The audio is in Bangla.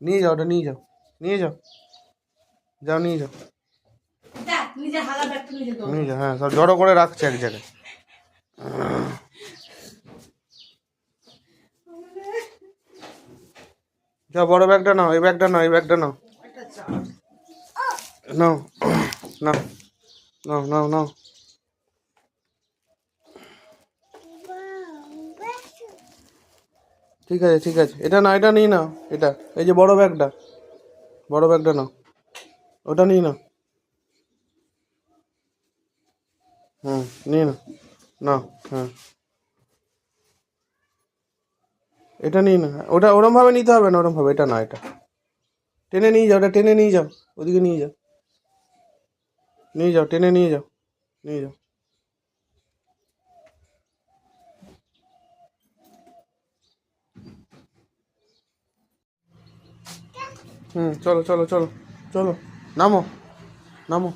নিয়ে যাও, ওটা নিয়ে যাও, নিয়ে যাও, যাও নিয়ে যাও, নিয়ে যাও। হ্যাঁ, সব জড়ো করে রাখছে এক জায়গায়। যাও, বড় ব্যাগটা নাও, এই ব্যাগটা নাও, এই ব্যাগটা নাও, নাও, নাও, নাও, নাও, নাও। ঠিক আছে, ঠিক আছে, এটা না, এটা নিয়ে নাও, এটা, এই যে বড় ব্যাগটা, বড় ব্যাগটা নাও, ওটা নিয়ে নাও। হুম, নিয়ে নাও, নাও, হ্যাঁ, এটা নিয়ে নাও। ওটা ওরমভাবে নিতে হবে না, ওরমভাবে, এটা না, এটা টেনে নিয়ে যাও, ওটা টেনে নিয়ে যাও, ওদিকে নিয়ে যাও, নিয়ে যাও, টেনে নিয়ে যাও, নিয়ে যাও। হুম, চলো, চলো, চলো, চলো, নামো, নামো।